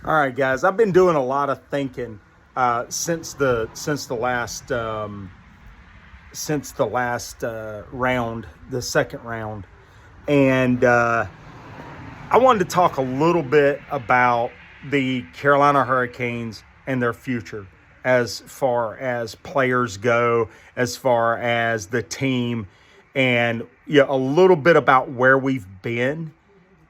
All right, guys. I've been doing a lot of thinking since the last round, the second round, and I wanted to talk a little bit about the Carolina Hurricanes and their future, as far as players go, as far as the team, and a little bit about where we've been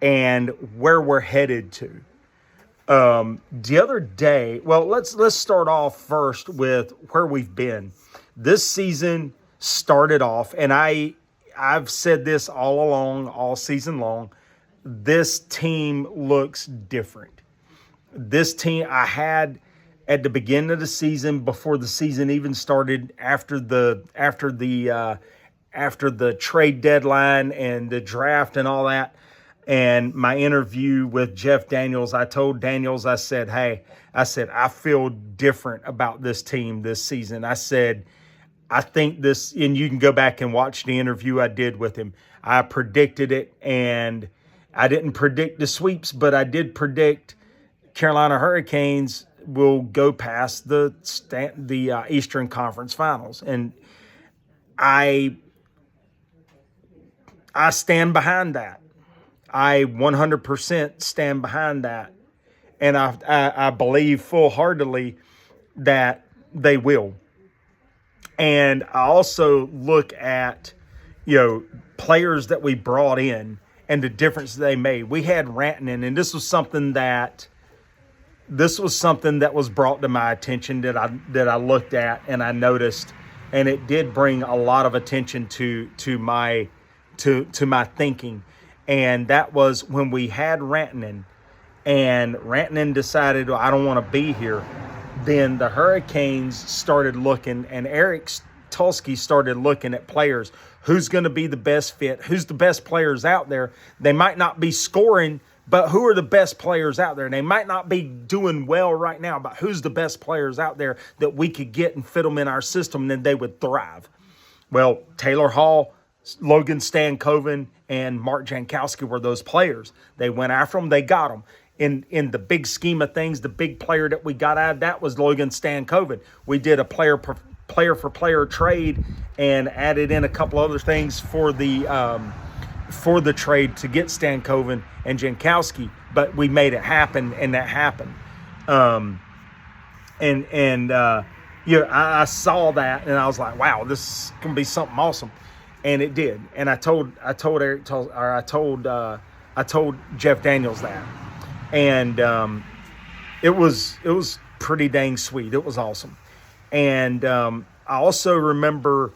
and where we're headed to. The other day, well, let's start off first with where we've been. This season started off, and I've said this all along, all season long. This team looks different. This team I had at the beginning of the season, before the season even started, after the trade deadline and the draft and all that, and my interview with Jeff Daniels, I told Daniels, I said, hey, I feel different about this team this season. I said, I think this, and you can go back and watch the interview I did with him. I predicted it, and I didn't predict the sweeps, but I did predict Carolina Hurricanes will go past the Eastern Conference Finals. And I stand behind that. I 100% stand behind that. And I believe full-heartedly that they will. And I also look at, players that we brought in and the difference they made. We had Rantanen, and this was something that was brought to my attention that I looked at and I noticed, and it did bring a lot of attention to my thinking. And that was when we had Rantanen, and Rantanen decided, I don't want to be here. Then the Hurricanes started looking, and Eric Tulsky started looking at players. Who's going to be the best fit? Who's the best players out there? They might not be scoring, but who are the best players out there? They might not be doing well right now, but who's the best players out there that we could get and fit them in our system, and then they would thrive? Well, Taylor Hall, Logan Stankoven, and Mark Jankowski were those players. They went after them. They got them. In the big scheme of things, the big player that we got out of that was Logan Stankoven. We did a player for player trade and added in a couple other things for the trade to get Stankoven and Jankowski, but we made it happen, and that happened. I saw that, and I was like, wow, this is gonna be something awesome. And it did. And I told Jeff Daniels that. And it was pretty dang sweet. It was awesome. And I also remember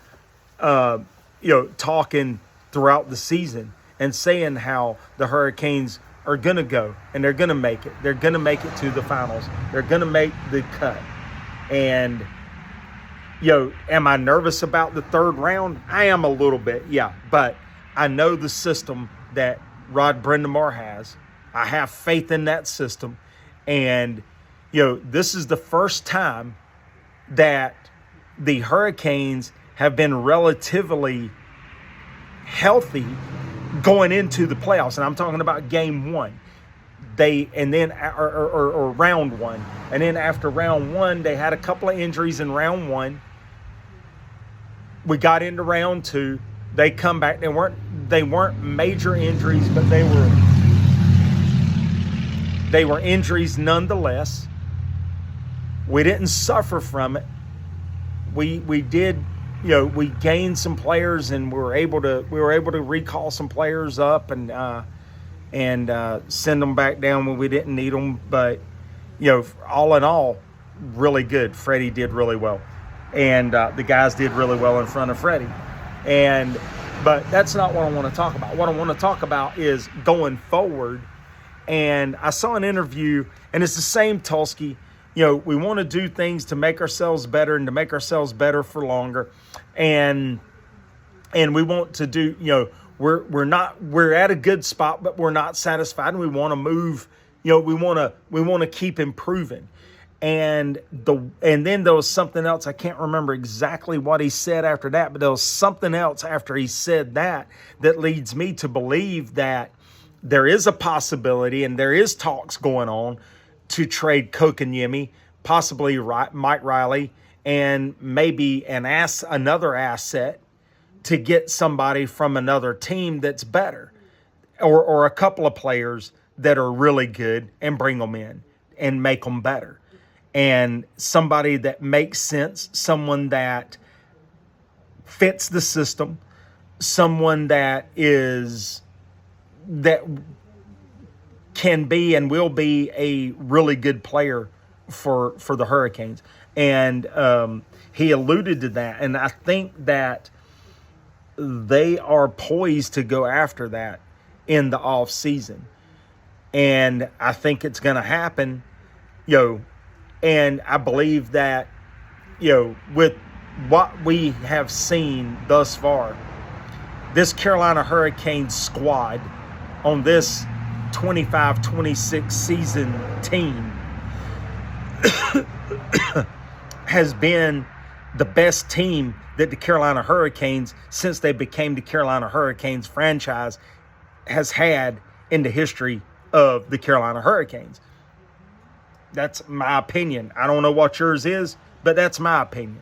talking throughout the season and saying how the Hurricanes are going to go and they're going to make it. They're going to make it to the finals. They're going to make the cut. And am I nervous about the third round? I am a little bit, yeah. But I know the system that Rod Brind'Amour has. I have faith in that system. And, this is the first time that the Hurricanes have been relatively healthy going into the playoffs. And I'm talking about game one. Or round one. And then after round one, they had a couple of injuries in round one. We got into round two. They come back. They weren't major injuries, but they were injuries nonetheless. We didn't suffer from it. We did, we gained some players, and we were able to recall some players up and send them back down when we didn't need them. But all in all, really good. Freddie did really well. And the guys did really well in front of Freddie. But that's not what I want to talk about. What I want to talk about is going forward. And I saw an interview, and it's the same Tulsky. We want to do things to make ourselves better and to make ourselves better for longer. And we want to do, we're at a good spot, but we're not satisfied, and we want to move. We want to keep improving. And then there was something else. I can't remember exactly what he said after that, but there was something else after he said that leads me to believe that there is a possibility and there is talks going on to trade Kokaniemi, possibly Mike Riley, and maybe another asset to get somebody from another team that's better, or a couple of players that are really good and bring them in and make them better. And somebody that makes sense, someone that fits the system, someone that can be and will be a really good player for the Hurricanes. And he alluded to that. And I think that they are poised to go after that in the off season. And I think it's going to happen, and I believe that, with what we have seen thus far, this Carolina Hurricanes squad on this 25-26 season team has been the best team that the Carolina Hurricanes, since they became the Carolina Hurricanes franchise, has had in the history of the Carolina Hurricanes. That's my opinion. I don't know what yours is, but that's my opinion.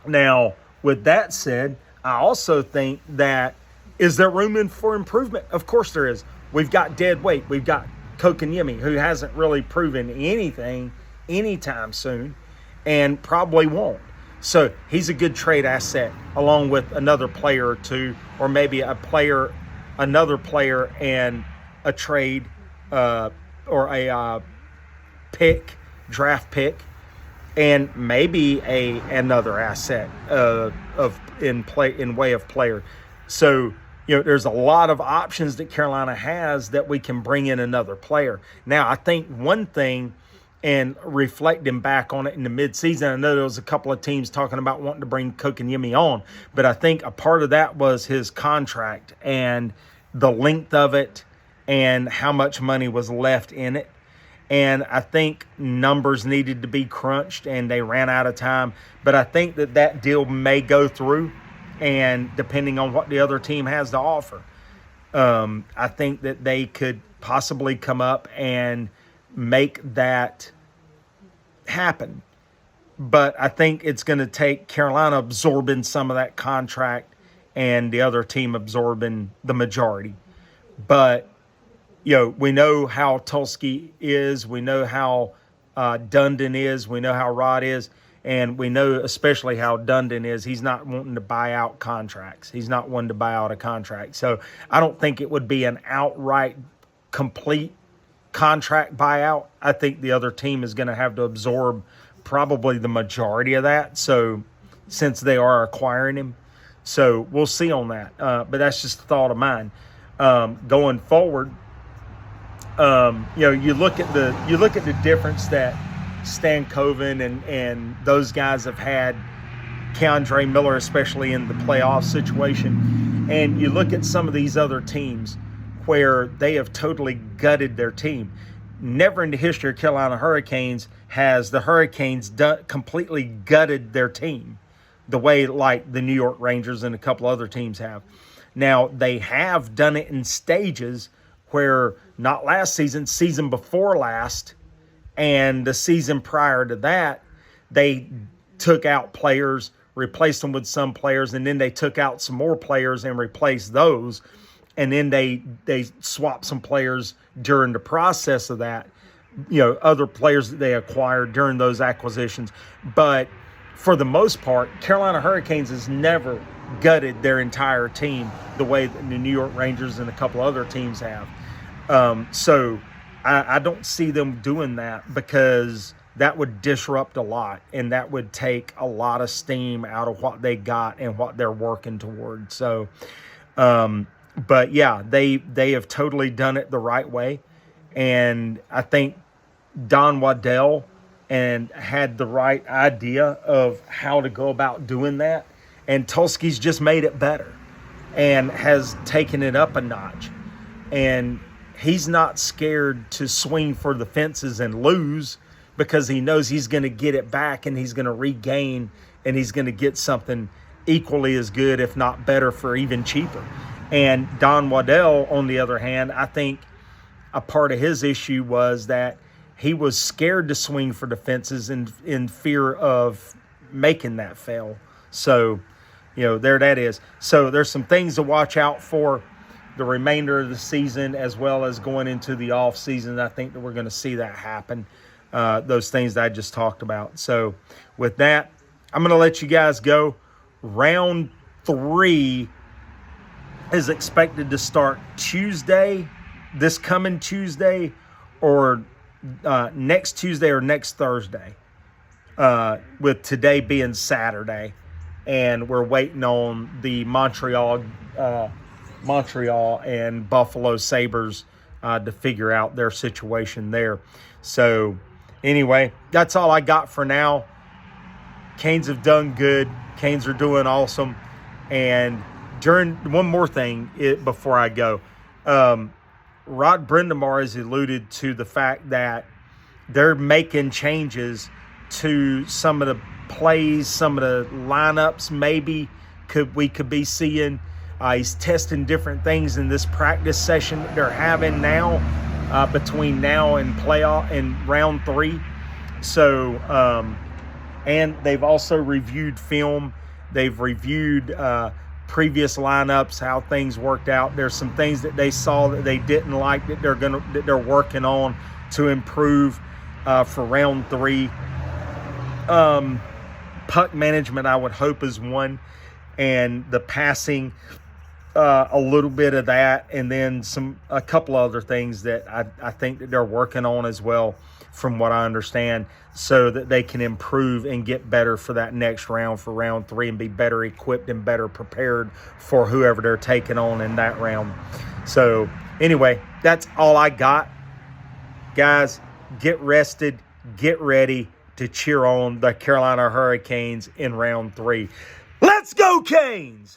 Now, with that said, I also think that, is there room for improvement? Of course there is. We've got dead weight. We've got Kokaniemi, who hasn't really proven anything anytime soon and probably won't. So he's a good trade asset along with another player or two, or maybe another player and a trade or a draft pick, and maybe another asset in way of player. So there's a lot of options that Carolina has that we can bring in another player. Now, I think one thing, and reflecting back on it in the midseason, I know there was a couple of teams talking about wanting to bring Kokaniemi on, but I think a part of that was his contract and the length of it and how much money was left in it. And I think numbers needed to be crunched and they ran out of time. But I think that deal may go through, and depending on what the other team has to offer, I think that they could possibly come up and make that happen. But I think it's going to take Carolina absorbing some of that contract and the other team absorbing the majority. But we know how Tulsky is. We know how Dundon is. We know how Rod is. And we know especially how Dundon is. He's not wanting to buy out contracts. He's not wanting to buy out a contract. So I don't think it would be an outright complete contract buyout. I think the other team is going to have to absorb probably the majority of that. So since they are acquiring him. So we'll see on that. But that's just a thought of mine. Going forward, you look at the difference that Stankoven and those guys have had, Keandre Miller, especially in the playoff situation, and you look at some of these other teams where they have totally gutted their team. Never in the history of Carolina Hurricanes has the Hurricanes completely gutted their team the way like the New York Rangers and a couple other teams have. Now, they have done it in stages where not last season, season before last, and the season prior to that, they took out players, replaced them with some players, and then they took out some more players and replaced those. And then they swapped some players during the process of that, other players that they acquired during those acquisitions. But for the most part, Carolina Hurricanes has never gutted their entire team the way that the New York Rangers and a couple other teams have. So I don't see them doing that, because that would disrupt a lot, and that would take a lot of steam out of what they got and what they're working towards. So, but yeah, they have totally done it the right way. And I think Don Waddell had the right idea of how to go about doing that. And Tulsky's just made it better and has taken it up a notch. And he's not scared to swing for the fences and lose, because he knows he's going to get it back and he's going to regain, and he's going to get something equally as good, if not better, for even cheaper. And Don Waddell, on the other hand, I think a part of his issue was that he was scared to swing for the fences in fear of making that fail. So, there that is. So there's some things to watch out for the remainder of the season, as well as going into the off season. I think that we're going to see that happen. Those things that I just talked about. So with that, I'm going to let you guys go. Round 3 is expected to start this coming Tuesday, or next Tuesday or next Thursday, with today being Saturday. And we're waiting on the Montreal and Buffalo Sabres to figure out their situation there. So anyway, that's all I got for now. Canes have done good. Canes are doing awesome. And one more thing before I go. Rod Brindamore has alluded to the fact that they're making changes to some of the plays, some of the lineups maybe we could be seeing. He's testing different things in this practice session that they're having now, between now and playoff and round 3. So, and they've also reviewed film. They've reviewed previous lineups, how things worked out. There's some things that they saw that they didn't like that they're working on to improve for round 3. Puck management, I would hope, is one, and the passing, a little bit of that, and then a couple other things that I think that they're working on as well, from what I understand, so that they can improve and get better for that next round, for round 3, and be better equipped and better prepared for whoever they're taking on in that round. So anyway, that's all I got. Guys, get rested, get ready to cheer on the Carolina Hurricanes in round 3. Let's go, Canes!